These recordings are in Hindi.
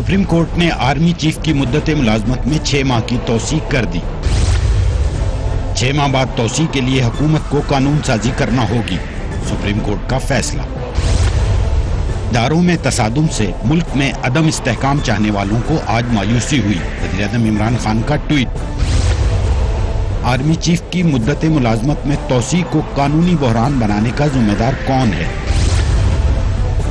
सुप्रीम कोर्ट ने आर्मी चीफ की मुद्दत मुलाजमत में 6 माह की तौसीक कर दी। 6 माह बाद तौसीक के लिए हुकूमत को कानून साजी करना होगी, सुप्रीम कोर्ट का फैसला। दारों में तसादुम से मुल्क में अदम इस्तेहकाम चाहने वालों को आज मायूसी हुई, वज़ीर-ए-आज़म इमरान खान का ट्वीट। आर्मी चीफ की मुद्दत मुलाजमत में तौसीक को कानूनी बहरान बनाने का जिम्मेदार कौन है,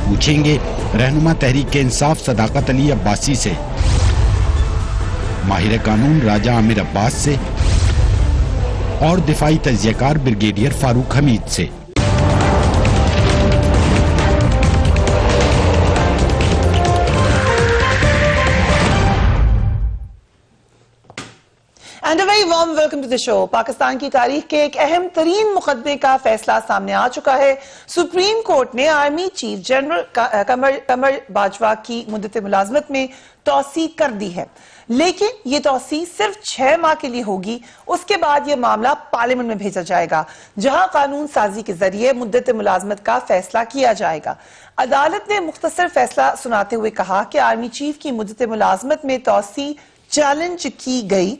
पूछेंगे रहनुमा तहरीक इंसाफ सदाकत अली अब्बासी से, माहिर कानून राजा आमिर अब्बास से और दिफाई तज्जियाकार ब्रिगेडियर फारूक हमीद से। And a very warm welcome to the show. Pakistan की तारीख के एक अहम तरीन मुकदमे का फैसला सामने आ चुका है। सुप्रीम कोर्ट ने आर्मी चीफ जनरल कमर बाजवा की मुद्दत मुलाजमत में तौसीक कर दी है, लेकिन ये तौसीक सिर्फ 6 माह के लिए होगी। उसके बाद ये मामला पार्लियामेंट में भेजा जाएगा, जहां कानून साजी के जरिए मुद्दत मुलाजमत का फैसला किया जाएगा। अदालत ने मुख्तसर फैसला सुनाते हुए कहा कि आर्मी चीफ की मुद्दत मुलाजमत में तौसीक चैलेंज की गई।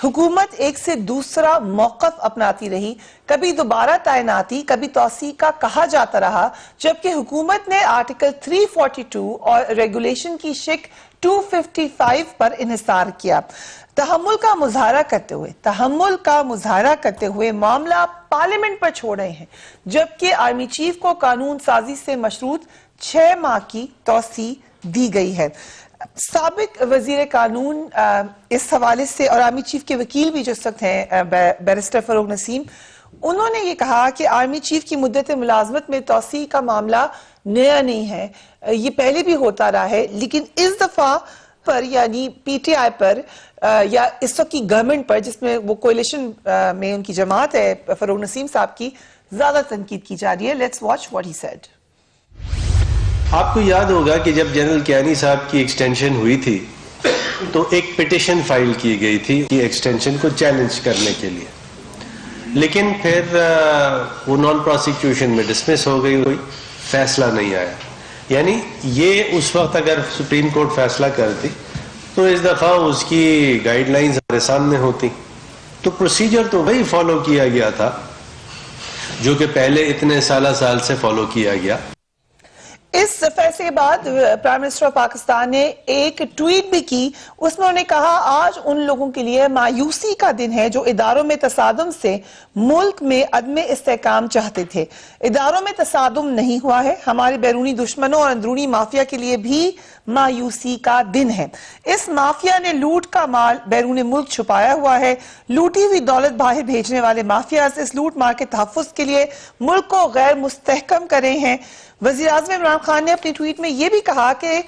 हुकूमत एक से दूसरा मौकफ अपनाती रही, कभी दोबारा तैनाती, कभी तौसीक का कहा जाता रहा, जबकि हुकूमत ने आर्टिकल 342 और रेगुलेशन की शिक 255 पर इन्हिसार किया। तहम्मुल का मुजाहरा करते हुए मामला पार्लियामेंट पर छोड़ रहे हैं, जबकि आर्मी चीफ को कानून साजी से मशरूत 6 माह की तौसीक दी गई है। साबिक वजीर कानून इस हवाले से और आर्मी चीफ के वकील भी जो इस वक्त हैं बैरिस्टर फरूक नसीम, उन्होंने ये कहा कि आर्मी चीफ की मुद्दत मुलाजमत में तौसीक का मामला नया नहीं है, ये पहले भी होता रहा है, लेकिन इस दफा पर यानी पीटीआई पर या इस वक्त की गवर्नमेंट पर, जिसमें वो कोalition में उनकी जमात है फरूक नसीम साहब की, ज्यादा तनकीद की जा रही है। Let's watch what he said. आपको याद होगा कि जब जनरल कियानी साहब की एक्सटेंशन हुई थी तो एक पिटिशन फाइल की गई थी कि एक्सटेंशन को चैलेंज करने के लिए, लेकिन फिर वो नॉन प्रोसिक्यूशन में डिसमिस हो गई, कोई फैसला नहीं आया। यानी ये उस वक्त अगर सुप्रीम कोर्ट फैसला करती तो इस दफा उसकी गाइडलाइंस हमारे सामने होती, तो प्रोसीजर तो वही फॉलो किया गया था जो कि पहले इतने साल से फॉलो किया गया। इस फैसले के बाद प्राइम मिनिस्टर ऑफ पाकिस्तान ने एक ट्वीट भी की। उसमें उन्होंने कहा, आज उन लोगों के लिए मायूसी का दिन है जो इदारों में तसादुम से मुल्क में अदम इस्तेहकाम चाहते थे। इदारों में तसादुम नहीं हुआ है, हमारे बैरूनी दुश्मनों और अंदरूनी माफिया के लिए भी मायूसी का दिन है। इस माफिया ने लूट का माल बैरून मुल्क छुपाया हुआ है। लूटी हुई दौलत बाहर भेजने वाले माफिया इस लूट मार के तहफ़्फ़ुज़ के लिए मुल्क को गैर मुस्तहकम करे हैं। वज़ीर-ए-आज़म इमरान खान ने अपनी ट्वीट में यह भी कहा कि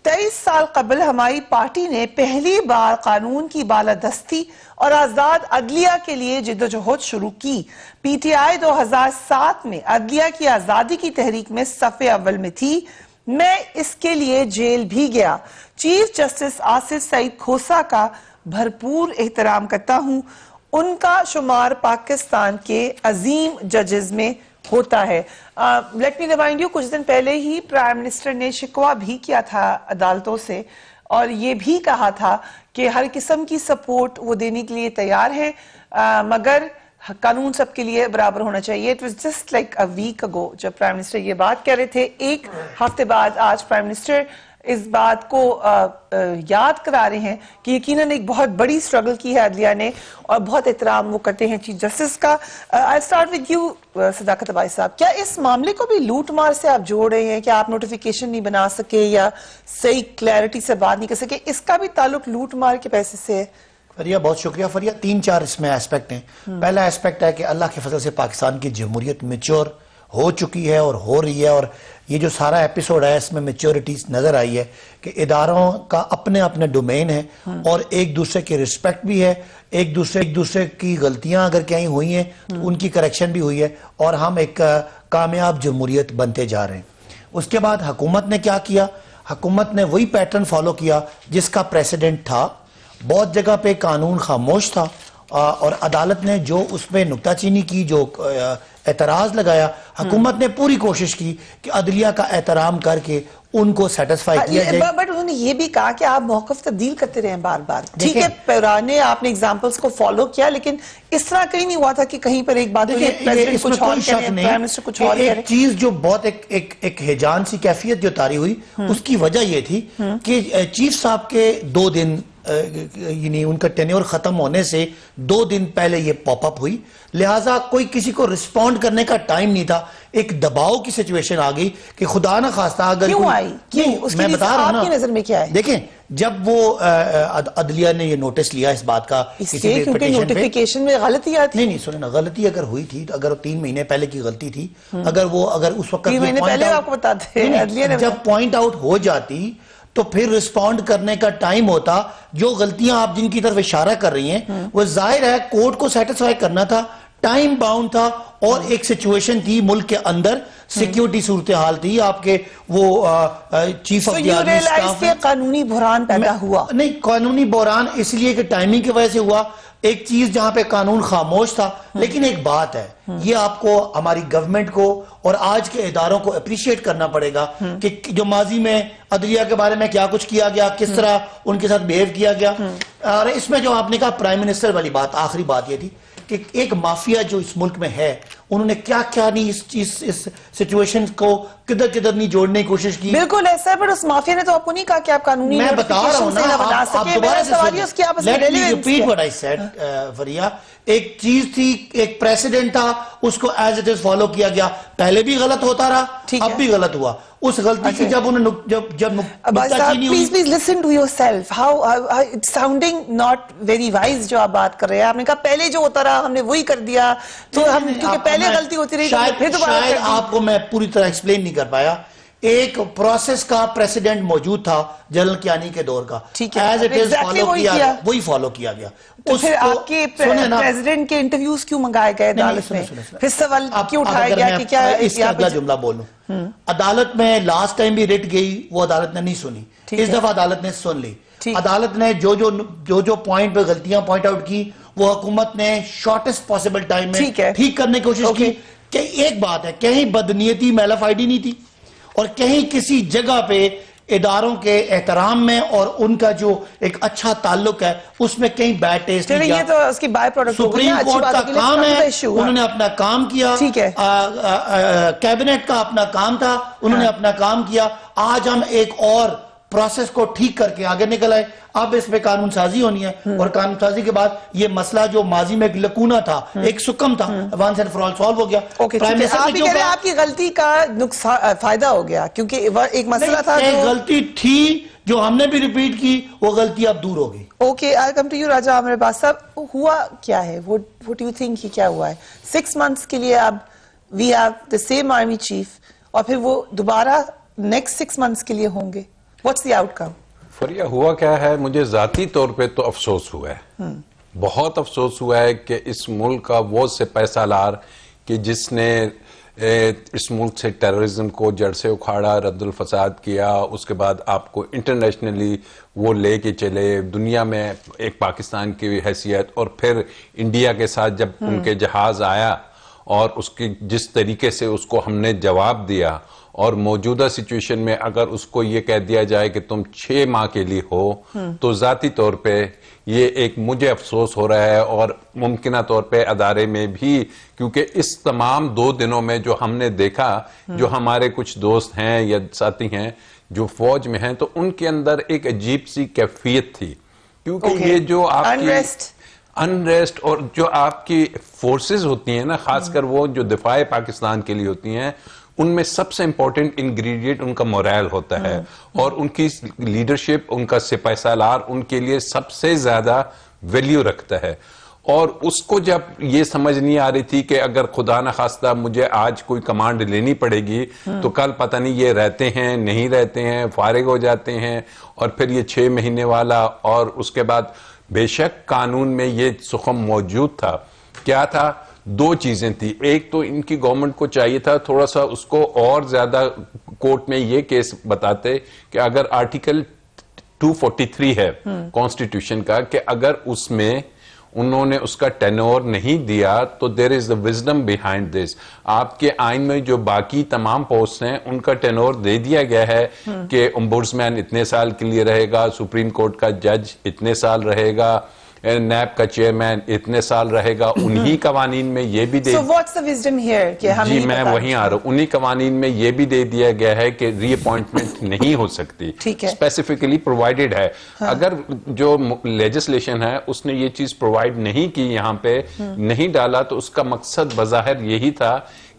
23 साल कबल हमारी पार्टी ने पहली बार कानून की बालादस्ती और आजाद अदलिया के लिए जिद्दोजहद शुरू की। पीटीआई 2007 में अदलिया की आजादी की तहरीक में सफ़े अव्वल में थी। मैं इसके लिए जेल भी गया। चीफ जस्टिस आसिफ सईद खोसा का भरपूर एहतराम करता हूं, उनका शुमार पाकिस्तान के अजीम जजेस में होता है। लेट मी रिमाइंड यू, कुछ दिन पहले ही प्राइम मिनिस्टर ने शिकवा भी किया था अदालतों से और ये भी कहा था कि हर किस्म की सपोर्ट वो देने के लिए तैयार है, मगर कानून सबके लिए बराबर होना चाहिए। It was just like a week ago जब प्राइम मिनिस्टर ये बात कह रहे थे। एक हफ्ते बाद आज प्राइम मिनिस्टर इस बात को याद करा रहे हैं कि यकीनन एक बहुत बड़ी स्ट्रगल की है अदलिया ने और बहुत एहतराम वो करते हैं चीफ जस्टिस का। आई स्टार्ट विद यू सदाकत भाई साहब, क्या इस मामले को भी लूट मार से आप जोड़ रहे हैं कि आप नोटिफिकेशन नहीं बना सके या सही क्लैरिटी से बात नहीं कर सके, इसका भी ताल्लुक लूट मार के पैसे से है? फरिया, बहुत शुक्रिया फरिया। 3-4 इसमें एस्पेक्ट हैं। पहला एस्पेक्ट है कि अल्लाह के फजल से पाकिस्तान की जमहूरियत मैच्योर हो चुकी है और हो रही है, और ये जो सारा एपिसोड है इसमें मैच्योरिटी नजर आई है कि इदारों का अपने अपने डोमेन है और एक दूसरे की रिस्पेक्ट भी है, एक दूसरे की गलतियां अगर कहीं हुई हैं तो उनकी करेक्शन भी हुई है और हम एक कामयाब जमहूरियत बनते जा रहे हैं। उसके बाद हुकूमत ने क्या किया? हुकूमत ने वही पैटर्न फॉलो किया जिसका प्रेसिडेंट था। बहुत जगह पे कानून खामोश था और अदालत ने जो उसमें नुक्ताचीनी की, जो एतराज लगाया। हुकूमत ने पूरी कोशिश की कि अदलिया का एहतराम करके उनको सेटिस्फाई किया जाए। बट उन्होंने ये भी कहा कि आप मौकफ तब्दील करते रहे बार बार। ठीक है, पुराने आपने एग्जांपल्स को फॉलो किया, लेकिन इस तरह कहीं नहीं हुआ था कि कहीं पर एक बात प्रेसिडेंट कुछ और कह रहे हैं, प्राइम मिनिस्टर कुछ और कह रहे हैं। एक चीज जो बहुत एक हिजान सी कैफियत जो तारी हुई, उसकी वजह ये थी कि चीफ साहब के 2 दिन यानी उनका टेन्योर खत्म होने से 2 दिन पहले ये पॉपअप हुई, लिहाजा कोई किसी को रिस्पॉन्ड करने का टाइम नहीं था। एक दबाव की सिचुएशन आ गई कि खुदा न खास्ता अगर क्यों आई, मैं बता रहा हूं ना, आपकी नजर में क्या है? देखें, जब वो अदलिया ने ये नोटिस लिया इस बात का, क्योंकि नोटिफिकेशन में गलतियां थी। नहीं सुने ना, गलती अगर हुई थी तो अगर 3 महीने पहले की गलती थी, अगर उस वक्त 3 महीने पहले आपको बताते हैं, जब पॉइंट आउट हो जाती तो फिर रिस्पॉन्ड करने का टाइम होता। जो गलतियां आप जिनकी तरफ इशारा कर रही हैं, वो जाहिर है कोर्ट को सेटिस्फाई करना था, टाइम बाउंड था, और एक सिचुएशन थी मुल्क के अंदर, सिक्योरिटी सूरत हाल थी, आपके वो chief of the army staff, कानूनी बहरान पैदा हुआ। नहीं, कानूनी बहरान इसलिए कि टाइमिंग की वजह से हुआ। एक चीज जहां पे कानून खामोश था, लेकिन एक बात है, ये आपको हमारी गवर्नमेंट को और आज के इदारों को अप्रिशिएट करना पड़ेगा कि जो माजी में अदलिया के बारे में क्या कुछ किया गया, किस तरह उनके साथ बिहेव किया गया। और इसमें जो आपने कहा प्राइम मिनिस्टर वाली बात, आखिरी बात ये थी कि एक माफिया जो इस मुल्क में है, उन्होंने क्या क्या नहीं इस सिचुएशन को किधर नहीं जोड़ने की कोशिश की। बिल्कुल ऐसा है, पर उस माफिया ने तो आपको नहीं कहा कि आप कानूनी, मैं बता रहा हूं ना, आप दोबारा से रिपीट व्हाट आई सेड फरिया। एक चीज थी, एक प्रेसिडेंट था, उसको एज इट इज फॉलो किया गया, पहले भी गलत होता रहा, अब भी गलत हुआ। उस गलती की जब उन्होंने please listen to yourself, how it's sounding not very wise जो आप बात कर रहे हैं। आपने कहा पहले जो होता रहा हमने वही कर दिया, तो हम क्योंकि पहले गलती होती रही, शायद आपको मैं पूरी तरह एक्सप्लेन नहीं कर पाया। एक प्रोसेस का प्रेसिडेंट मौजूद था जनरल कियानी के दौर का, एज इट इज वही फॉलो किया गया। तो फिर आपके प्रेसिडेंट के इंटरव्यूज क्यों मंगाए गए अदालत में? फिर सवाल क्यों उठाया गया कि क्या इसका अगला जुमला बोलूं, अदालत में लास्ट टाइम भी रिट गई, वो अदालत ने नहीं सुनी, इस दफा अदालत ने सुन ली। अदालत ने जो पॉइंट पे गलतियां पॉइंट आउट की, वो हुकूमत ने शॉर्टेस्ट पॉसिबल टाइम में ठीक करने की कोशिश की। कि एक बात है, कहीं बदनीयती मैलाफाइडी नहीं थी, और कहीं किसी जगह पे इदारों के एहतराम में और उनका जो एक अच्छा ताल्लुक है उसमें कहीं बैड टेस्ट नहीं किया। ये तो उसकी बाय प्रोडक्ट सुप्रीम कोर्ट का काम है, उन्होंने अपना काम किया। ठीक है, कैबिनेट का अपना काम था, उन्होंने अपना काम किया। आज हम एक और प्रोसेस को ठीक करके आगे निकल आए। अब इसमें कानून साजी होनी है, और कानून साजी के बाद ये मसला जो माजी में एक लकूना था, एक सुकम था, once and for all solve हो गया। आप कह रहे हैं आपकी गलती का नुकसान फायदा हो गया, क्योंकि एक मसला था, गलती थी जो हमने भी रिपीट की, वो गलती अब दूर हो गई। Okay, I come to you Raja Amir Abbas sahab, हुआ क्या है? व्हाट यू थिंक क्या हुआ है? 6 मंथ्स के लिए अब we have the same army chief, और फिर वो दोबारा नेक्स्ट 6 मंथ्स के लिए होंगे। What's the outcome? फरिया, हुआ क्या है, मुझे जाती तौर पे तो अफसोस हुआ है, बहुत अफसोस हुआ है कि इस मुल्क का वो सिपह सालार कि जिसने इस मुल्क से टेररिज्म को जड़ से उखाड़ा, रद्दुल फसाद किया, उसके बाद आपको इंटरनेशनली वो लेके चले दुनिया में एक पाकिस्तान की हैसियत, और फिर इंडिया के साथ जब उनके जहाज आया और उसकी जिस तरीके से उसको हमने जवाब दिया, और मौजूदा सिचुएशन में अगर उसको ये कह दिया जाए कि तुम 6 माह के लिए हो, तो जाती तौर पे ये एक मुझे अफसोस हो रहा है, और मुमकिना तौर पे अदारे में भी, क्योंकि इस तमाम 2 दिनों में जो हमने देखा, जो हमारे कुछ दोस्त हैं या साथी हैं जो फौज में हैं, तो उनके अंदर एक अजीब सी कैफियत थी, क्योंकि ये जो आपकी अनरेस्ट और जो आपकी फोर्सेस होती हैं ना, खासकर वो जो दिफाए पाकिस्तान के लिए होती हैं, उनमें सबसे इंपॉर्टेंट इंग्रेडिएंट उनका मोरल होता है, और उनकी लीडरशिप, उनका सिपह सालार उनके लिए सबसे ज्यादा वैल्यू रखता है। और उसको जब ये समझ नहीं आ रही थी कि अगर खुदा न खास्ता मुझे आज कोई कमांड लेनी पड़ेगी, तो कल पता नहीं ये रहते हैं नहीं रहते हैं, फारिग हो जाते हैं, और फिर ये 6 महीने वाला, और उसके बाद बेशक कानून में ये सुखम मौजूद था। क्या था? 2 चीजें थी। एक तो इनकी गवर्नमेंट को चाहिए था थोड़ा सा उसको और ज्यादा कोर्ट में ये केस बताते कि अगर आर्टिकल 243 है कॉन्स्टिट्यूशन का, कि अगर उसमें उन्होंने उसका टेन्योर नहीं दिया, तो there is the wisdom behind this. आपके आइन में जो बाकी तमाम पोस्ट हैं उनका टेन्योर दे दिया गया है कि ओम्बुड्समैन इतने साल के लिए रहेगा, सुप्रीम कोर्ट का जज इतने साल रहेगा, नैब का चेयरमैन इतने साल रहेगा। उन्हीं कवानीन में ये भी दे So what's the wisdom here कि हमें जी मैं वहीं आ रहा हूँ, उन्हीं कवानीन में ये भी दे दिया गया है कि रीअपॉइंटमेंट नहीं हो सकती, ठीक है, स्पेसिफिकली प्रोवाइडेड है। हाँ। अगर जो लेजिस्लेशन है उसने ये चीज प्रोवाइड नहीं की, यहाँ पे नहीं डाला, तो उसका मकसद बज़ाहिर यही था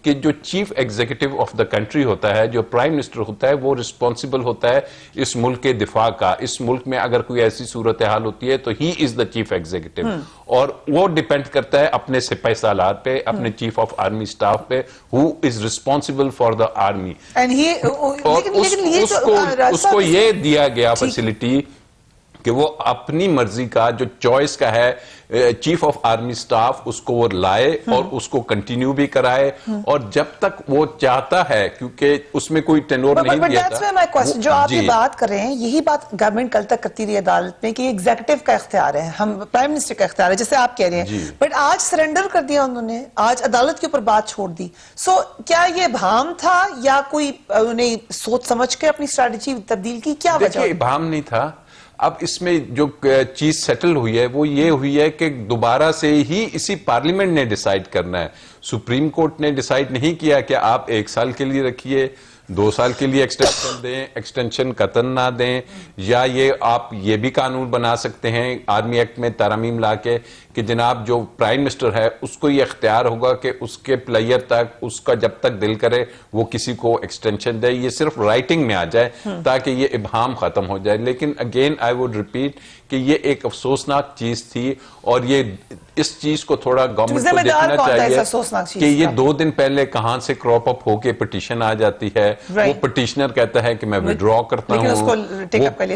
कि जो chief executive of the country होता है, जो प्राइम मिनिस्टर होता है, वो रिस्पॉन्सिबल होता है इस मुल्क के दिफा का। इस मुल्क में अगर कोई ऐसी सूरत हाल होती है तो he is the chief executive, और वो डिपेंड करता है अपने सिपाही सालार पे, अपने चीफ ऑफ आर्मी स्टाफ पे, who is responsible for the army. उसको ये दिया गया फैसिलिटी कि वो अपनी मर्जी का जो चॉइस का है चीफ ऑफ आर्मी स्टाफ, उसको वो लाए और उसको कंटिन्यू भी कराए, और जब तक वो चाहता है, क्योंकि उसमें कोई टेन्योर नहीं दिया था। जो आप ये बात कर रहे हैं, यही बात गवर्नमेंट कल तक करती रही अदालत में कि एग्जीक्यूटिव का इख्तियार है, हम प्राइम मिनिस्टर का इख्तियार है, जैसे आप कह रहे हैं, बट आज सरेंडर कर दिया उन्होंने, आज अदालत के ऊपर बात छोड़ दी। सो क्या ये भाम था या कोई उन्हें सोच समझ के अपनी स्ट्रैटेजी तब्दील की, क्या वजह? भाम नहीं था। अब इसमें जो चीज सेटल हुई है वो ये हुई है कि दोबारा से ही इसी पार्लियामेंट ने डिसाइड करना है। सुप्रीम कोर्ट ने डिसाइड नहीं किया कि आप 1 साल के लिए रखिए, 2 साल के लिए एक्सटेंशन दें, एक्सटेंशन कतन ना दें, या ये आप ये भी कानून बना सकते हैं आर्मी एक्ट में तरमीम लाके कि जनाब जो प्राइम मिनिस्टर है उसको ये इख्तियार होगा कि उसके प्लेयर तक, उसका जब तक दिल करे वो किसी को एक्सटेंशन दे। ये सिर्फ राइटिंग में आ जाए ताकि ये इबहाम खत्म हो जाए। लेकिन अगेन आई वुड रिपीट कि ये एक अफसोसनाक चीज थी, और ये इस चीज को थोड़ा गवर्नमेंट को देखना चाहिए कि ये 2 दिन पहले कहां से क्रॉप अप होके पिटीशन आ जाती है। वो पिटीशनर कहता है कि मैं विड्रॉ करता हूं,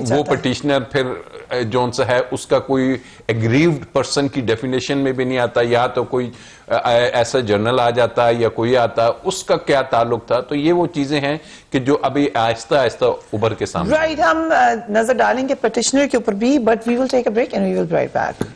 वो पिटीशनर फिर जोन सा है उसका कोई एग्रीव्ड पर्सन की डेफिनेशन में भी नहीं आता, या तो कोई ऐसा जर्नल आ जाता है या कोई आता, उसका क्या ताल्लुक था। तो ये वो चीजें हैं कि जो अभी आहिस्ता आहिस्ता उभर के सामने। राइट, हम नजर डालेंगे पिटिशनर के ऊपर भी, but we will take a break and we will be right back.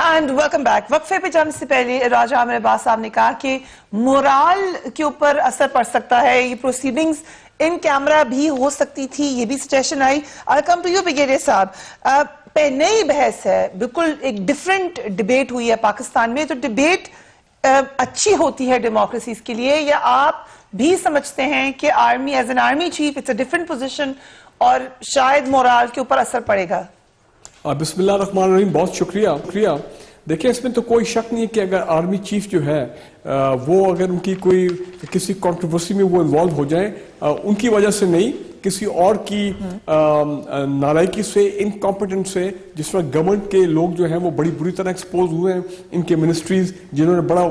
And welcome back. वक्फे पे जाने से पहले राजा आमिर अब्बास साहब ने कहा कि मोराल के ऊपर असर पड़ सकता है, ये प्रोसीडिंग्स इन कैमरा भी हो सकती थी, ये भी सजेशन आई। I come to you brigadier साहब, पे नई बहस है, बिल्कुल एक डिफरेंट डिबेट हुई है पाकिस्तान में। तो डिबेट अच्छी होती है डेमोक्रेसीज के लिए, या आप भी समझते हैं कि army as an army chief it's a different position और शायद मोराल के ऊपर असर पड़ेगा? बिस्मिल्लाह रहमान रहीम, बहुत शुक्रिया। देखिए, इसमें तो कोई शक नहीं है कि अगर आर्मी चीफ जो है वो अगर उनकी कोई किसी कंट्रोवर्सी में वो इन्वॉल्व हो जाए, उनकी वजह से नहीं, किसी और की नालायकी से, इनकॉम्पिटेंट से, जिस पर गवर्नमेंट के लोग जो हैं वो बड़ी बुरी तरह एक्सपोज हुए हैं, इनके मिनिस्ट्रीज जिन्होंने बड़ा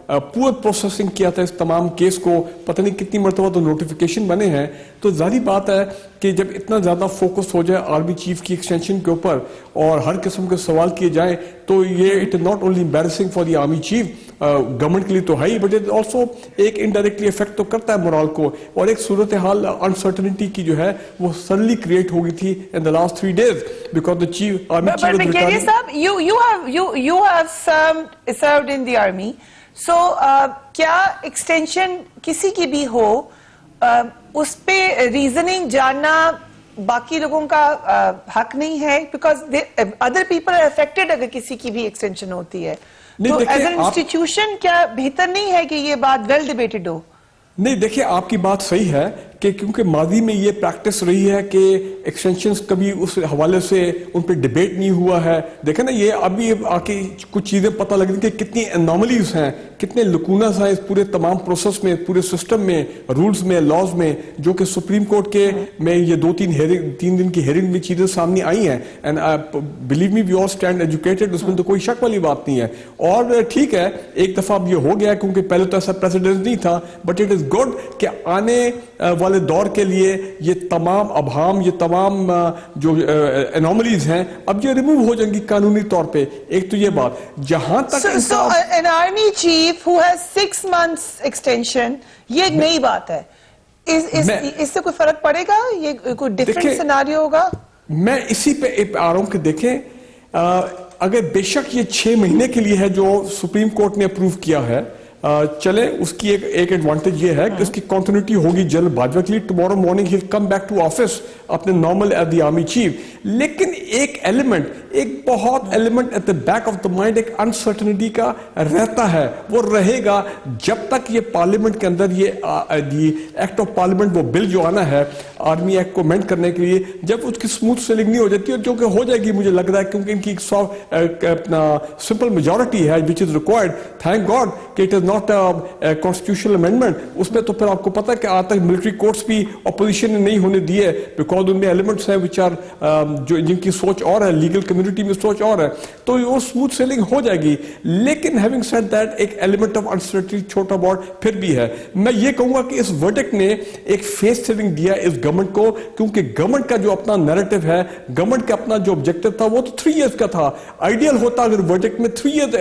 पूरा प्रोसेसिंग किया था इस तमाम केस को, पता नहीं कितनी मरतबा तो नोटिफिकेशन बने हैं। तो जाहिर बात है कि जब इतना ज्यादा फोकस हो जाए आर्मी चीफ की एक्सटेंशन के ऊपर और हर किस्म के सवाल किए जाए, तो ये it is not only embarrassing for the army chief, government के लिए तो है ही, बट इट ऑल्सो एक इनडायरेक्टली इफेक्ट तो करता है मोरल को। और एक सूरत हाल अनसर्टेनिटी की जो है वो सडनली क्रिएट हो गई थी in the last 3 days because the chief army chief. You have served in the army, so क्या एक्सटेंशन किसी की भी हो उस पे रीजनिंग जानना बाकी लोगों का हक नहीं है, because other people are affected अगर किसी की भी एक्सटेंशन होती है। तो एज एन इंस्टीट्यूशन क्या बेहतर नहीं है कि ये बात वेल डिबेटेड हो? नहीं, देखिए, आपकी बात सही है कि क्योंकि माजी में ये प्रैक्टिस रही है कि एक्सटेंशंस कभी उस हवाले से उन पर डिबेट नहीं हुआ है। देखें ना, ये अभी आके कुछ चीजें पता लग रही कि कितनी एनॉमलीज हैं, कितने लकूनास हैं इस पूरे तमाम प्रोसेस में, पूरे सिस्टम में, रूल्स में, लॉज में, जो कि सुप्रीम कोर्ट के में ये 2-3 दिन की हेयरिंग में चीजें सामने आई हैं। And believe me, we all stand educated, उसमें तो कोई शक वाली बात नहीं है। और ठीक है, एक दफा अब ये हो गया क्योंकि पहले तो ऐसा प्रेसिडेंट नहीं था, बट इट इज गुड कि आने वाले दौर के लिए ये तमाम अभाम, ये तमाम जो एनोमलीज हैं, अब ये रिमूव हो जाएंगी कानूनी तौर पे। एक तो ये बात, जहां तक so an army chief who has 6 months extension, ये एक नई बात है। इससे कोई फर्क पड़ेगा? ये कोई डिफरेंट सिनेरियो होगा? मैं इसी पे आ रहा हूं कि देखें, अगर बेशक ये 6 महीने के लिए है जो सुप्रीम कोर्ट ने अप्रूव किया है, चले, उसकी एक एडवांटेज ये है कि उसकी कंटिन्यूटी होगी जनरल बाजवा के लिए। टुमारो मॉर्निंग ही कम बैक टू ऑफिस अपने normal as the army chief. लेकिन एक एलिमेंट, एक बहुत element at the back of the mind, एक अनसर्टनिटी का रहता है, वो रहेगा जब तक ये पार्लियामेंट के अंदर ये एक्ट ऑफ पार्लियामेंट, वो बिल जो आना है आर्मी एक्ट को अमेंड करने के लिए, जब उसकी स्मूथ सेलिंग नहीं हो जाती, और जो कि हो जाएगी मुझे लग रहा है, क्योंकि इनकी अपना सिंपल मेजोरिटी है which is required, thank God कि it is not constitutional amendment. उसमें तो फिर आपको पता है कि आज तक मिलिट्री कोर्ट्स भी अपोजिशन ने नहीं होने दिए, बिकॉज उनमें एलिमेंट्स हैं विच आर जो जिनकी सोच और है, लीगल कम्युनिटी में सोच और है, तो वो स्मूथ सेलिंग हो जाएगी। लेकिन हैविंग सेड दैट, एक एलिमेंट ऑफ अनसर्टेनिटी छोटा बहुत फिर भी है। मैं ये कहूंगा कि इस वर्डिक्ट ने एक फेस सेविंग दिया इस गवर्नमेंट को, क्योंकि गवर्नमेंट का जो अपना नैरेटिव है, गवर्नमेंट का अपना जो ऑब्जेक्टिव था, वो तो 3 इयर्स का था। आइडियल होता अगर वर्डिक्ट में 3 इयर्स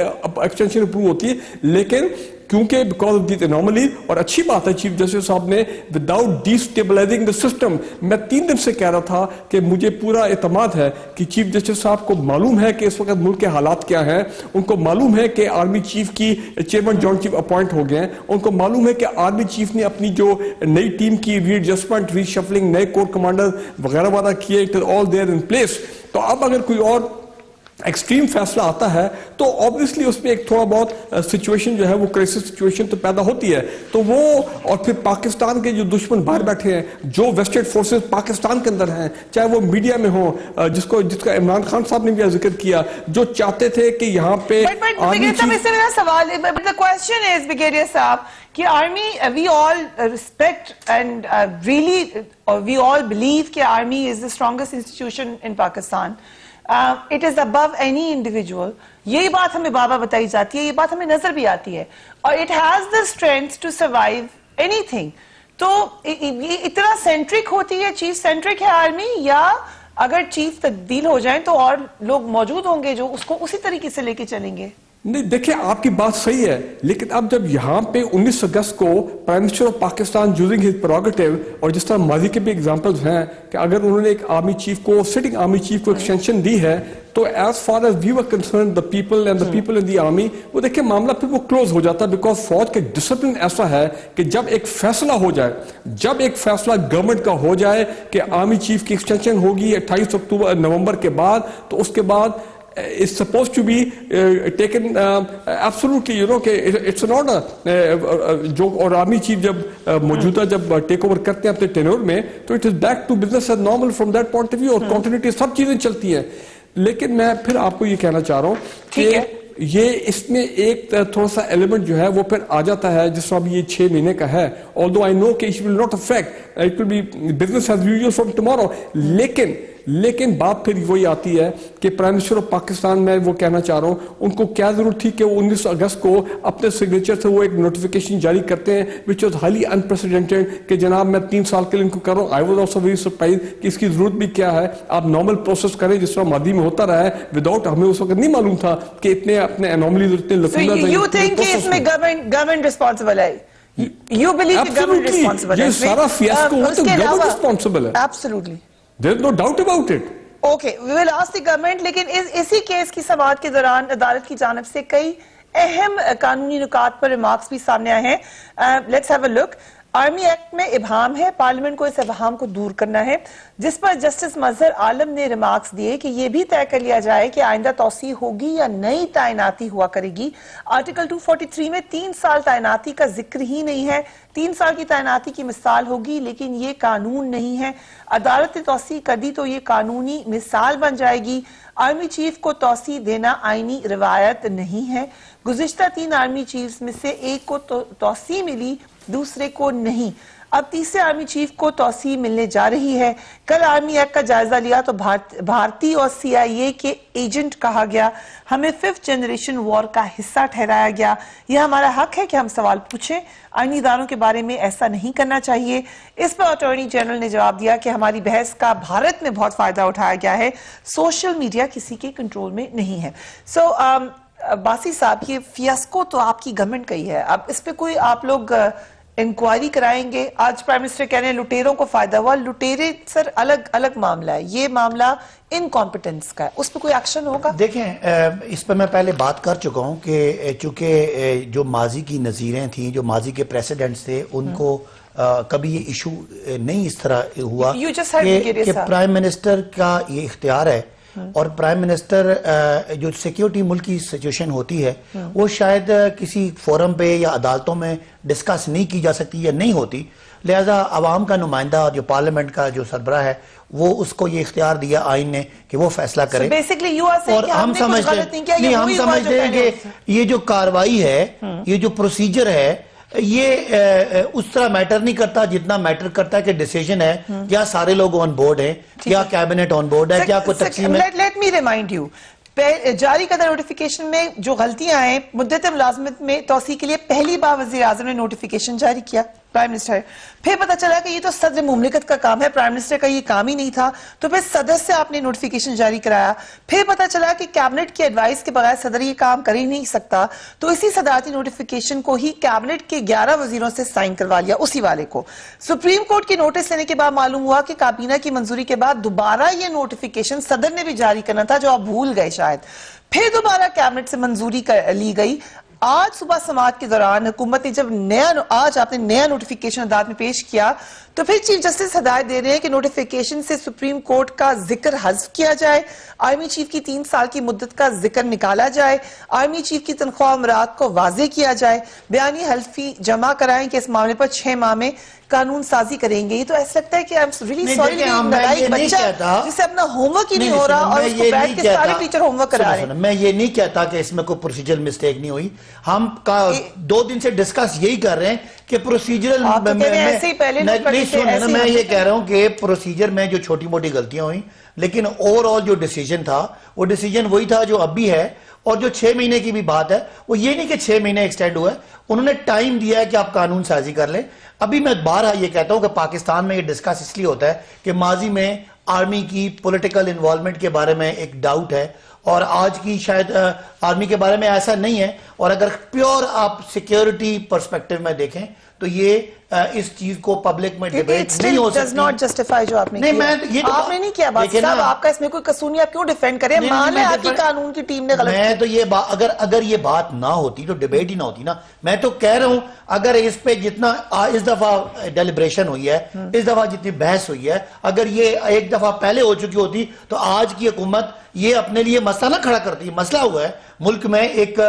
एक्सटेंशन अप्रूव होती, लेकिन क्योंकि बिकॉज ऑफ दिस एनोमली, और अच्छी बात है चीफ जस्टिस साहब ने विदाउट डिस्टेबलाइजिंग द सिस्टम, मैं 3 दिन से कह रहा था कि मुझे पूरा एतमाद है कि चीफ जस्टिस साहब को मालूम है कि इस वक्त मुल्क के हालात क्या हैं, उनको मालूम है कि आर्मी चीफ की चेयरमैन जॉइंट चीफ अपॉइंट हो गए हैं, उनको मालूम है कि आर्मी चीफ ने अपनी जो नई टीम की रीएडजस्टमेंट, रीशफलिंग, नए कोर कमांडर वगैरह वगैरह किए, it is all there in place. तो अब अगर कोई और एक्सट्रीम फैसला आता है तो ऑब्वियसली उसमें एक थोड़ा बहुत सिचुएशन जो है वो क्राइसिस सिचुएशन तो पैदा होती है। तो वो, और फिर पाकिस्तान के जो दुश्मन बाहर बैठे हैं, जो वेस्टेड फोर्सेस पाकिस्तान के अंदर हैं, चाहे वो मीडिया में हो, जिसका इमरान खान साहब ने भी जिक्र किया, जो चाहते थे कि यहाँ पे मेरा सवाल, the question is brigadier sahab कि army, we all respect and really we all believe कि army is the strongest institution in Pakistan, it is above any individual. यही बात हमें बाबा बताई जाती है, ये बात हमें नजर भी आती है, और it has the strength to survive anything. तो ये इतना सेंट्रिक होती है, चीफ सेंट्रिक है आर्मी, या अगर चीफ तब्दील हो जाए तो और लोग मौजूद होंगे जो उसको उसी तरीके से लेके चलेंगे? नहीं, देखिए आपकी बात सही है, लेकिन अब जब यहाँ पे 19 अगस्त को prime minister of Pakistan using his prerogative, और जिस तरह माजी के भी एग्जांपल्स हैं कि अगर उन्होंने एक आर्मी चीफ को, सिटिंग आर्मी चीफ को एक्सटेंशन दी है, तो as far as we were concern the people and the people in the army, वो देखिए मामला फिर वो क्लोज हो जाता है। बिकॉज फौज का डिसिप्लिन ऐसा है कि जब एक फैसला हो जाए, जब एक फैसला गवर्नमेंट का हो जाए कि आर्मी चीफ की एक्सटेंशन होगी 28 नवंबर के बाद, तो उसके बाद is supposed to be taken absolutely, you know, कि it's an order। जो और आर्मी चीफ जब मौजूदा जब टेक ओवर करते हैं अपने टेन्योर में, तो it is back to business as normal from that point of view, और कंटिन्यूटी सब चीजें चलती हैं। लेकिन मैं फिर आपको ये कहना चाह रहा हूँ कि ये इसमें एक थोड़ा सा एलिमेंट जो है वो फिर आ जाता है, जिस तरह ये 6 महीने का है, ऑल्दो आई नो कि it will not affect, it will be business as usual from tomorrow. लेकिन बात फिर वही आती है कि प्राइम मिनिस्टर ऑफ पाकिस्तान, में वो कहना चाह रहा हूं, उनको क्या जरूरत थी कि वो 19 अगस्त को अपने सिग्नेचर से वो एक नोटिफिकेशन जारी करते हैं विच वॉज हाईली अनप्रेसिडेंटेड, कि जनाब मैं 3 साल के लिए इनको कर रहा हूं। I was also very surprise कि इसकी जरूरत भी क्या है, आप नॉर्मल प्रोसेस करें जिस तरह मादी में होता रहा है, विदाउट, हमें उस वक्त नहीं मालूम था कि इतने अपने एनोमलीज, इतने लफूला। यू थिंक इसमें गवर्नमेंट रिस्पॉन्सिबल है? You believe the government responsible? ये सारा फियास्को तो गवर्नमेंट रिस्पॉन्सिबल है। Absolutely. There is no doubt about it. Okay, we will ask the government, लेकिन इसी केस की समाअत के दौरान अदालत की जानिब से कई अहम कानूनी नुकात पर रिमार्क्स भी सामने आए हैं। Let's have a look. Army act में इबहम है, पार्लियामेंट को इस इबहम को दूर करना है, जिस पर जस्टिस मजहर आलम ने रिमार्क्स दिए कि यह भी तय कर लिया जाए कि आइंदा तौसी होगी या नई तैनाती हुआ करेगी। आर्टिकल 243 में 3 साल तैनाती का जिक्र ही नहीं है। 3 साल की तैनाती की मिसाल होगी, लेकिन ये कानून नहीं है। अदालत ने तौसी कर दी तो ये कानूनी मिसाल बन जाएगी। आर्मी चीफ को तौसी देना आईनी रिवायत नहीं है। गुज़िश्ता 3 आर्मी चीफ्स में से एक को तौसी मिली, दूसरे को नहीं। अब तीसरे आर्मी चीफ को तौसीह मिलने जा रही है। कल आर्मी एक्ट का जायजा लिया तो भारतीय और CIA के एजेंट कहा गया। हमें 5th जनरेशन वॉर का हिस्सा ठहराया गया। यह हमारा हक है कि हम सवाल पूछें। आईनी इदारों के बारे में ऐसा नहीं करना चाहिए। इस पर अटॉर्नी जनरल ने जवाब दिया कि हमारी बहस का भारत में बहुत फायदा उठाया गया है। सोशल मीडिया किसी के कंट्रोल में नहीं है। बासी साहब, ये फियास्को तो आपकी गवर्नमेंट का ही है। अब इस पे कोई आप लोग इंक्वायरी कराएंगे? आज प्राइम मिनिस्टर कह रहे हैं लुटेरों को फायदा हुआ। लुटेरे सर अलग अलग मामला है, ये मामला इनकॉम्पिटेंस का है, उस पर कोई एक्शन होगा? देखें, इस पर मैं पहले बात कर चुका हूं कि चूंकि जो माजी की नज़ीरें थी, जो माजी के प्रेसिडेंट्स थे, उनको कभी ये इशू नहीं इस तरह हुआ कि प्राइम मिनिस्टर का ये इख्तियार है और प्राइम मिनिस्टर जो सिक्योरिटी मुल्क की सिचुएशन होती है वो शायद किसी फोरम पे या अदालतों में डिस्कस नहीं की जा सकती या नहीं होती, लिहाजा आवाम का नुमाइंदा और जो पार्लियामेंट का जो सरबराह है वो उसको ये इख्तियार दिया आइन ने कि वो फैसला करे। और हम समझते हैं कि ये जो कार्रवाई है, ये जो प्रोसीजर है, ये उस तरह मैटर नहीं करता जितना मैटर करता है कि डिसीजन है, क्या सारे लोग ऑन बोर्ड हैं, क्या कैबिनेट ऑन बोर्ड है, क्या कोई तकसीम है। लेट मी रिमाइंड यू, जारी करदा नोटिफिकेशन में जो गलतियां हैं, मुद्दत मुलाजमत में तौसीह के लिए पहली बार वज़ीर आज़म ने नोटिफिकेशन जारी किया, प्राइम मिनिस्टर। फिर पता चला कि ये तो सदर मुमलिकत का काम है, प्राइम मिनिस्टर का ये काम ही नहीं था, तो फिर सदर से आपने नोटिफिकेशन जारी कराया। फिर पता चला कि कैबिनेट की एडवाइस के बगैर सदर ये काम कर ही नहीं सकता, तो इसी सदारती नोटिफिकेशन को ही कैबिनेट के 11 वजीरों से साइन करवा लिया, उसी वाले को। सुप्रीम कोर्ट की नोटिस लेने के बाद मालूम हुआ कि काबीना की मंजूरी के बाद दोबारा ये नोटिफिकेशन सदर ने भी जारी करना था, जो आप भूल गए शायद। फिर दोबारा कैबिनेट से मंजूरी ली गई। आज सुबह समाअत के दौरान हुकूमत ने जब आज आपने नया नोटिफिकेशन अदालत में पेश किया, तो फिर चीफ जस्टिस हिदायत दे रहे हैं कि नोटिफिकेशन से सुप्रीम कोर्ट का जिक्र हज़्फ किया जाए, आर्मी चीफ की 3 साल की मुद्दत का जिक्र निकाला जाए, आर्मी चीफ की तनख्वाह अमरात को वाजे किया जाए, बयानी हल्फी जमा कराएं कि इस मामले पर 6 माह में कानून साजी करेंगे। ये तो ऐसा लगता है कि आई एम रियली सॉरी, बच्चा जिसे अपना होमवर्क ही नहीं हो रहा और उसको बैठ के सारे टीचर होमवर्क करा रहे हैं। मैं ये नहीं कहता कि इसमें कोई प्रोसीजरल मिस्टेक नहीं हुई, हम 2 दिन से डिस्कस यही कर रहे हैं कि प्रोसीजरल मैं ये कह रहा हूं कि प्रोसीजर में जो छोटी मोटी गलतियां हुई, लेकिन ओवरऑल जो डिसीजन था वो डिसीजन वही था जो अब भी है। और जो 6 महीने की भी बात है, वो ये नहीं कि 6 महीने एक्सटेंड हुआ है, उन्होंने टाइम दिया है कि आप कानून साजी कर लें। अभी मैं बारहा ये कहता हूं कि पाकिस्तान में ये डिस्कस इसलिए होता है कि माजी में आर्मी की पॉलिटिकल इन्वॉल्वमेंट के बारे में एक डाउट है और आज की शायद आर्मी के बारे में ऐसा नहीं है। और अगर प्योर आप सिक्योरिटी पर्सपेक्टिव में देखें तो ये इस चीज को पब्लिक में डिबेट नहीं हो सकती। नॉट जस्टिफाई जो आपने नहीं, किया। मैं ये आपने नहीं किया बात साहब, आपका इसमें कोई कसूर नहीं, आप क्यों डिफेंड करें? मान लें आपकी कानून की टीम ने गलत किया। मैं तो ये अगर ये बात ना होती तो डिबेट ही ना होती ना। मैं तो कह रहा हूं अगर इस पे जितना इस दफा डेलिब्रेशन हुई है, इस दफा जितनी बहस हुई है, अगर ये एक दफा पहले हो चुकी होती तो आज की हुकूमत ये अपने लिए मसला ना खड़ा करती। मसला हुआ है मुल्क में एक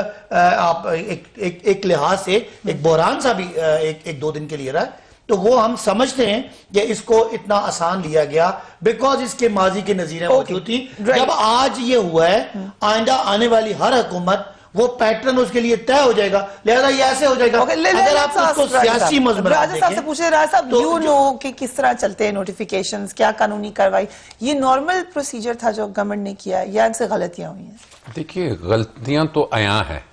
लिहाज से एक बहरान सा भी एक 2 दिन के लिए रहा है, तो वो हम समझते हैं कि इसको इतना आसान लिया गया बिकॉज इसके माजी की नजीरें मौजूद थी। जब आज ये हुआ है, आइंदा आने वाली हर हुकूमत वो पैटर्न उसके लिए तय हो जाएगा, लिहाजा ये ऐसे हो जाएगा। अगर आप उसको सियासी मजमून से पूछे राज साहब, यू नो कि किस तरह चलते हैं नोटिफिकेशंस, क्या कानूनी कार्रवाई, ये नॉर्मल प्रोसीजर था जो गवर्नमेंट ने किया या इनसे गलतियां हुई हैं? देखिए, गलतियां तो आया है,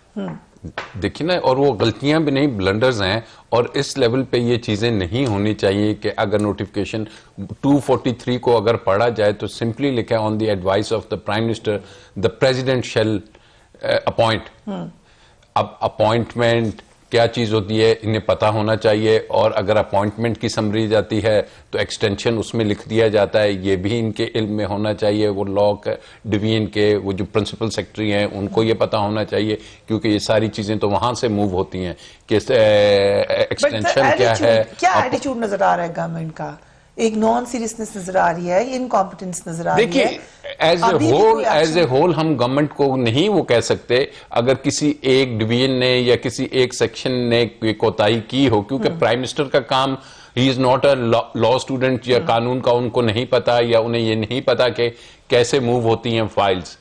देखिए ना, और वो गलतियां भी नहीं, ब्लंडर्स हैं। और इस लेवल पे ये चीजें नहीं होनी चाहिए कि अगर नोटिफिकेशन 243 को अगर पढ़ा जाए तो सिंपली लिखा है on the advice of the prime minister the president shall appoint. अब अपॉइंटमेंट क्या चीज होती है इन्हें पता होना चाहिए, और अगर अपॉइंटमेंट की समरी जाती है तो एक्सटेंशन उसमें लिख दिया जाता है, ये भी इनके इल्म में होना चाहिए। वो लॉ डिवीजन के वो जो प्रिंसिपल सेक्रेटरी हैं उनको ये पता होना चाहिए, क्योंकि ये सारी चीजें तो वहां से मूव होती हैं कि एक्सटेंशन क्या है। क्या एटीट्यूड नजर आ रहा है गवर्नमेंट का? एक नॉन सीरियसनेस नजर आ रही है, इनकॉम्पिटेंस नजर आ रही है। देखिए, एज ए होल हम गवर्नमेंट को नहीं वो कह सकते अगर किसी एक डिवीजन ने या किसी एक सेक्शन ने कोताही की हो, क्योंकि प्राइम मिनिस्टर का काम, he is not a law student, या कानून का उनको नहीं पता, या उन्हें ये नहीं पता कि कैसे मूव होती हैं फाइल्स।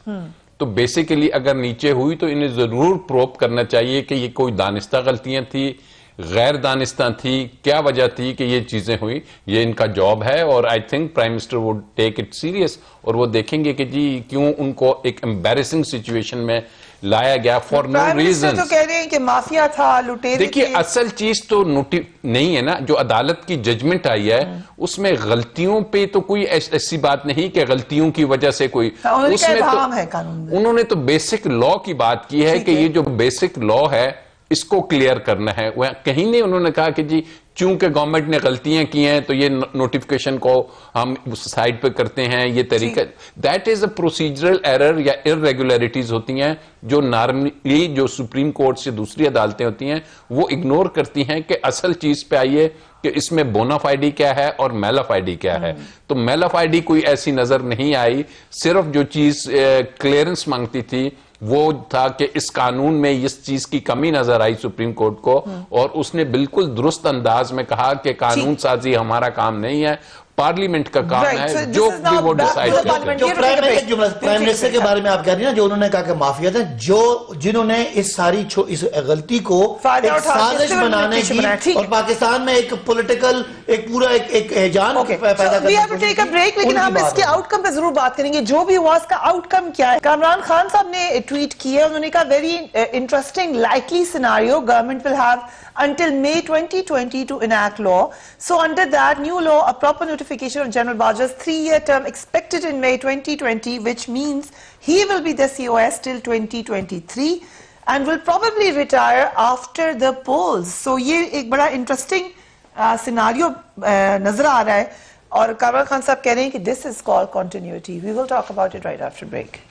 तो बेसिकली अगर नीचे हुई तो इन्हें जरूर प्रोब करना चाहिए कि ये कोई दानिस्ता गलतियां थी गैर दानिस्ता थी, क्या वजह थी कि ये चीजें हुई, ये इनका जॉब है और I think prime minister would take it serious और वो देखेंगे कि जी क्यों उनको एक एम्बैरेसिंग सिचुएशन में लाया गया फॉर नो रीजन। तो कह रहे हैं कि माफिया था, लुटेरे देखिए थे। असल चीज तो नहीं है ना, जो अदालत की जजमेंट आई है उसमें गलतियों पे तो कोई ऐसी बात नहीं कि गलतियों की वजह से कोई, उसमें तो है कानून में। उन्होंने तो बेसिक लॉ की बात की है कि ये जो बेसिक लॉ है इसको क्लियर करना है। वह कहीं नहीं उन्होंने कहा कि जी चूंकि गवर्नमेंट ने गलतियां की हैं तो ये नोटिफिकेशन को हम साइड पे करते हैं, ये तरीका, that is a procedural error या इरेगुलरिटीज होती हैं जो नॉर्मली जो सुप्रीम कोर्ट से दूसरी अदालतें होती हैं वो इग्नोर करती हैं कि असल चीज पे आइए कि इसमें बोनाफाइडी क्या है और मेलाफाइडी क्या है। तो मेलाफाइडी कोई ऐसी नजर नहीं आई, सिर्फ जो चीज क्लियरेंस मांगती थी वो था कि इस कानून में इस चीज की कमी नजर आई सुप्रीम कोर्ट को और उसने बिल्कुल दुरुस्त अंदाज में कहा कि कानून साजी हमारा काम नहीं है, पार्लियामेंट का काम है, जो भी वो डिसाइड करते हैं। जो प्राइम मिनिस्टर के बारे में आप कह रही हैं ना, जो उन्होंने कहा कि माफिया थे, जो जिन्होंने इस सारी इस गलती को एक साजिश बनाने की और पाकिस्तान में एक पॉलिटिकल एक पूरा एक एजान पैदा करने की। ब्रेक, लेकिन हम इसके आउटकम पे जरूर बात करेंगे, जो भी हुआ इसका आउटकम क्या है। कामरान खान साहब ने ट्वीट किया, उन्होंने कहा very interesting likely scenario, government will have until May 2020 to enact law. So under that new law, a proper notification of General Baja's 3-year term expected in May 2020, which means he will be the COS till 2023 and will probably retire after the polls. So ये एक बड़ा interesting scenario नजर आ रहा है और कामरान खान साहब कह रहे हैं कि this is called continuity. We will talk about it right after break.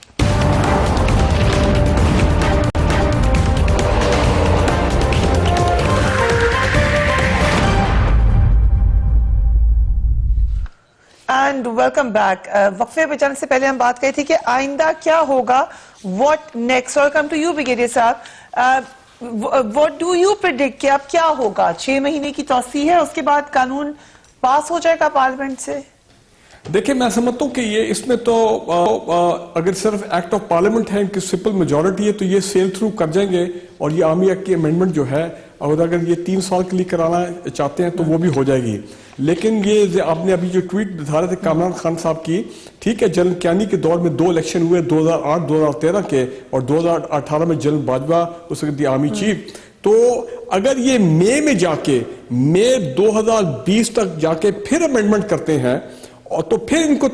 And welcome back. वक्फे पे जाने से पहले हम बात करी थी कि आइंदा क्या होगा, what next. Welcome to you brigadier साहब, व्हाट डू यू प्रेडिक्ट कि अब क्या होगा? 6 महीने की तौसीह है, उसके बाद कानून पास हो जाएगा पार्लियामेंट से? देखिए मैं समझता हूँ कि ये इसमें तो अगर सिर्फ एक्ट ऑफ पार्लियामेंट है, इनकी सिंपल मेजॉरिटी है तो ये सेल थ्रू कर जाएंगे और ये आर्मी एक्ट की अमेंडमेंट जो है, और अगर ये 3 साल के लिए कराना चाहते हैं तो वो भी हो जाएगी। लेकिन ये आपने अभी जो ट्वीट दिखा रहे थे कामरान खान साहब की, ठीक है, जनरल कियानी के दौर में 2 इलेक्शन हुए, 2008 2013 के, और 2018 में जनरल बाजवा उस वक्त आर्मी चीफ। तो अगर ये मई में जाके मई 2020 तक जाके फिर अमेंडमेंट करते हैं और तो फिर इनको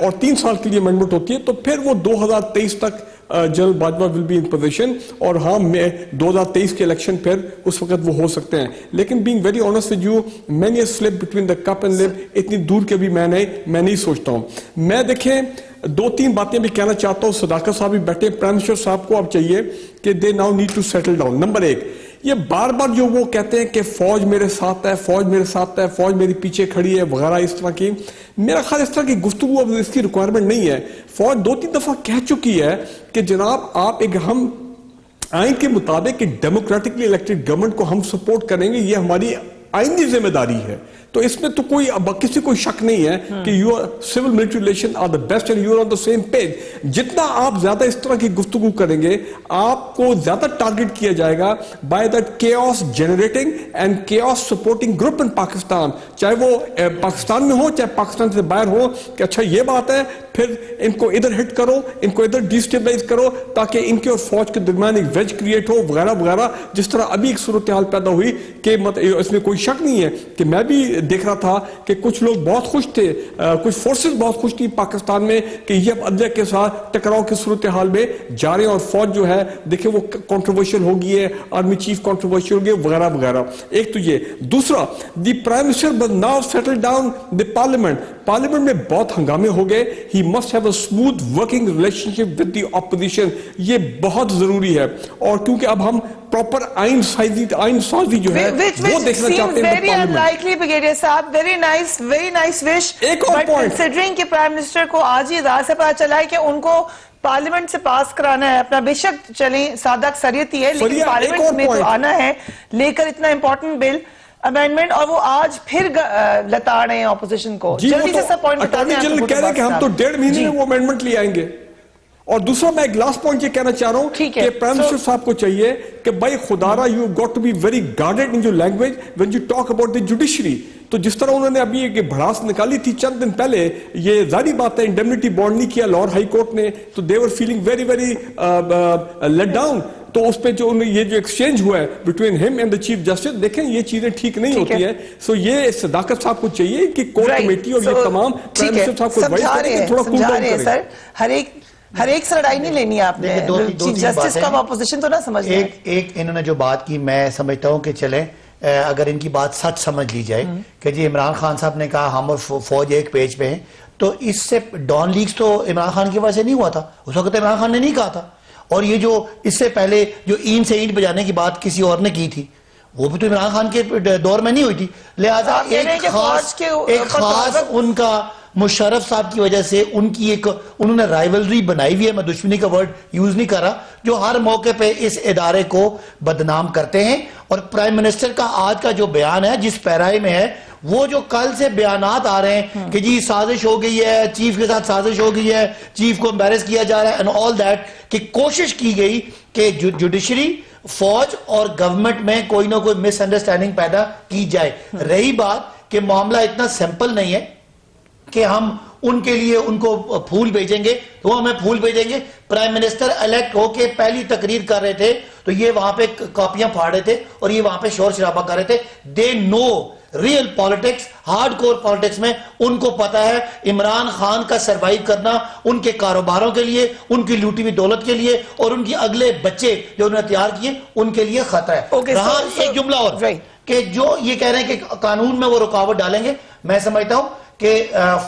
और 3 साल के लिए अमेंडमेंट होती है तो फिर वो 2023 तक general Bajwa will be in position और हाँ में 2023 के इलेक्शन फिर उस वक्त वो हो सकते हैं। लेकिन being very honest with you, many slip between the cup and lip, इतनी दूर के भी मैं नहीं सोचता हूं। मैं देखें 2-3 बातें भी कहना चाहता हूं। सदाकत साहब भी बैठे, प्राइम मिनिस्टर साहब को अब चाहिए कि they now need to settle down. Number 1, ये बार बार जो वो कहते हैं कि फौज मेरे साथ है, फौज मेरे साथ है, फौज मेरे पीछे खड़ी है वगैरह, इस तरह की, मेरा ख्याल इस तरह की गुफ्तगू अब इसकी रिक्वायरमेंट नहीं है। फौज 2-3 दफा कह चुकी है कि जनाब आप एक हम आइन के मुताबिक डेमोक्रेटिकली इलेक्टेड गवर्नमेंट को हम सपोर्ट करेंगे, ये हमारी आईनी जिम्मेदारी है। तो इसमें तो कोई किसी को शक नहीं है कि your civil military relation are the best and you're on the same page. जितना आप ज्यादा इस तरह की गुफ्तगू करेंगे आपको ज्यादा टारगेट किया जाएगा by that chaos generating and chaos supporting group in Pakistan, चाहे वो पाकिस्तान में हो चाहे पाकिस्तान से बाहर हो, कि अच्छा ये बात है फिर इनको इधर हिट करो, इनको इधर डिस्टेबलाइज करो ताकि इनके और फौज के दरमियान एक वेज क्रिएट हो वगैरह वगैरह। जिस तरह अभी एक सूरत हाल पैदा हुई कि इसमें कोई शक नहीं है कि मैं भी देख रहा था कि कुछ लोग बहुत खुश थे, कुछ फोर्सेस बहुत खुश थी पाकिस्तान में कि ये अब अदलिया के साथ टकराव की सूरत हाल में जा रहे हैं और फौज जो है देखिए वो कंट्रोवर्शियल हो गई है, आर्मी चीफ कंट्रोवर्शियल हो गई वगैरह वगैरह। एक तो ये, दूसरा the prime minister must now settle down the parliament. Parliament में बहुत हंगामे हो गए, he must have a smooth working relationship with the opposition, ये बहुत जरूरी है। और क्योंकि अब हम प्रॉपर आइन साजी जो है वो देखना चाहते हैं। वेरी अनलाइकली ब्रिगेडियर साहब, वेरी नाइस विश। एक और पॉइंट, कंसीडरिंग कि प्राइम मिनिस्टर को आज ही अदालत से पता चला है कि उनको पार्लियामेंट से पास कराना है अपना, बेशक चले सादा अक्सरियत ही है लेकिन पार्लियामेंट में तो आना है लेकर इतना इंपॉर्टेंट बिल अमेंडमेंट, और वो आज फिर लता रहे हैं ऑपोजिशन को। जल्दी से सब पॉइंट बताते हैं। अटॉर्नी जनरल कह रहे हैं कि हम तो 1.5 महीने में वो अमेंडमेंट ले आएंगे और दूसरा मैं एक लास्ट पॉइंट ये कहना चाह रहा हूं ठीक है। कि प्राइम मिनिस्टर साहब को चाहिए कि भाई खुदारा you got to be very guarded in your language when you talk about the judiciary. तो जिस तरह उन्होंने अभी एक भड़ास निकाली थी चंद दिन पहले, ये जारी बात है इंडेमनिटी बॉन्ड नहीं किया लाहौर हाई कोर्ट ने, तो they were feeling very very let down. तो उस पे जो ये जो एक्सचेंज हुआ है between him and the chief justice, देखें ये चीजें ठीक नहीं होती है। सो ये सदाकत साहब को चाहिए कि कोर्ट कमेटी और ये तमाम प्राइम मिनिस्टर साहब को एडवाइस करें कि थोड़ा कूल डाउन करें। सर हर एक से लड़ाई नहीं लेनी है आपने, चीफ जस्टिस का अपोजिशन तो ना समझ एक इन्होंने जो बात की, मैं समझता हूं कि चले अगर इनकी बात सच समझ ली जाए कि जी इमरान खान साहब ने कहा हम और फौज एक पेज पे हैं, तो इससे डॉन लीक्स तो इमरान खान की वजह से नहीं हुआ था, उस वक्त इमरान खान ने नहीं कहा था। और ये जो इससे पहले जो ईंट से ईंट बजाने की बात किसी और ने की थी, वो भी तो इमरान खान के दौर में नहीं हुई थी। लिहाजा एक खास उनका मुशर्रफ साहब की वजह से उनकी एक उन्होंने राइवलरी बनाई हुई है, मैं दुश्मनी का वर्ड यूज नहीं कर रहा, जो हर मौके पे इस इदारे को बदनाम करते हैं। और प्राइम मिनिस्टर का आज का जो बयान है जिस पैराए में है, वो जो कल से बयानात आ रहे हैं कि जी साजिश हो गई है, चीफ के साथ साजिश हो गई है, चीफ को एम्बैरेस किया जा रहा है एंड ऑल दैट, कि कोशिश की गई कि जुडिशरी, फौज और गवर्नमेंट में कोई ना कोई मिसअंडरस्टैंडिंग पैदा की जाए। रही बात कि मामला इतना सिंपल नहीं है कि हम उनके लिए उनको फूल भेजेंगे, तो हमें फूल भेजेंगे। प्राइम मिनिस्टर इलेक्ट होके पहली तकरीर कर रहे थे तो ये वहां पे कॉपियां फाड़ रहे थे और ये वहां पे शोर शराबा कर रहे थे। They know real politics, hardcore politics में उनको पता है इमरान खान का सरवाइव करना उनके कारोबारों के लिए, उनकी लूटी हुई दौलत के लिए और उनके अगले बच्चे जो उन्होंने तैयार किए उनके लिए खतरा है। रहा एक जुमला और कि जो ये कह रहे हैं कि कानून में वो रुकावट डालेंगे, मैं समझता हूं कि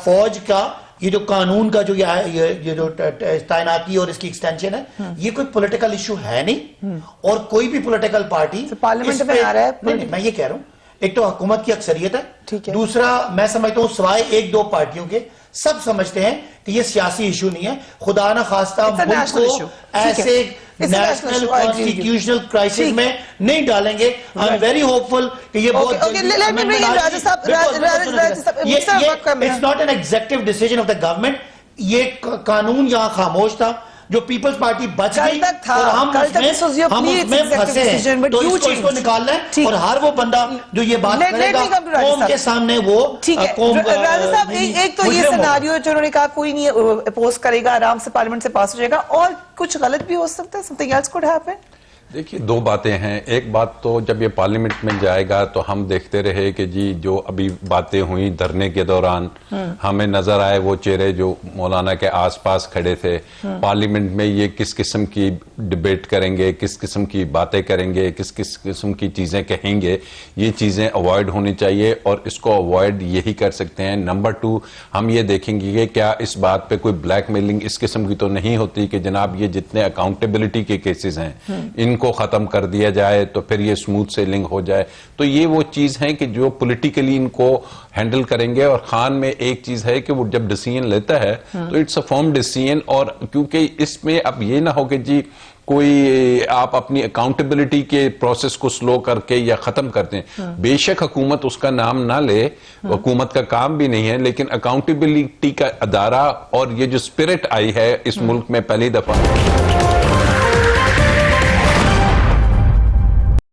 फौज का ये जो कानून का जो ये जो तैनाती और इसकी एक्सटेंशन है, ये कोई पॉलिटिकल इशू है नहीं और कोई भी पॉलिटिकल पार्टी पार्लियामेंट में आ रहा है। नहीं, मैं ये कह रहा हूं, एक तो हुकूमत की अक्सरियत है, ठीक है। दूसरा मैं समझता हूं सिवाय एक दो पार्टियों के सब समझते हैं कि ये सियासी इशू नहीं है। खुदा न खास्ता मुल्क को ऐसे नेशनल कॉन्स्टिट्यूशनल क्राइसिस में नहीं डालेंगे। आई एम वेरी होपफुल कि ये बहुत it's not an executive decision of the government. ये कानून यहां खामोश था, जो पीपल्स पार्टी बच गई और हम उसमें फंसे हैं, तो इसको निकालना है और हर वो बंदा जो ये बात करेगा कौम के सामने वो कौम। राजा साहब, एक तो ये सिनेरियो जो उन्होंने कहा कोई नहीं अपोज करेगा, आराम से पार्लियामेंट से पास हो जाएगा, और कुछ गलत भी हो सकता है, समथिंग एल्स कुड हैपन। देखिए, दो बातें हैं। एक बात तो जब ये पार्लियामेंट में जाएगा तो हम देखते रहे कि जी जो अभी बातें हुई धरने के दौरान, हमें नजर आए वो चेहरे जो मौलाना के आसपास खड़े थे। पार्लियामेंट में ये किस किस्म की डिबेट करेंगे, किस किस्म की बातें करेंगे, किस किस किस्म की चीजें कहेंगे, ये चीजें अवॉइड होनी चाहिए और इसको अवॉइड यही कर सकते हैं। नंबर 2, हम ये देखेंगे कि क्या इस बात पे कोई ब्लैकमेलिंग इस किस्म की तो नहीं होती कि जनाब ये जितने अकाउंटेबिलिटी के केसेस हैं को खत्म कर दिया जाए तो फिर ये स्मूथ सेलिंग हो जाए। तो ये वो चीज है कि जो पॉलिटिकली इनको हैंडल करेंगे। और खान में एक चीज है कि वो जब डिसीजन लेता है तो इट्स अ फर्म डिसीजन, और क्योंकि इसमें अब ये ना हो कि जी कोई आप अपनी अकाउंटेबिलिटी के प्रोसेस को स्लो करके या खत्म करते हैं। बेशक हुकूमत उसका नाम ना ले, हुकूमत का काम भी नहीं है, लेकिन अकाउंटेबिलिटी का अदारा और ये जो स्पिरिट आई है इस मुल्क में पहली दफा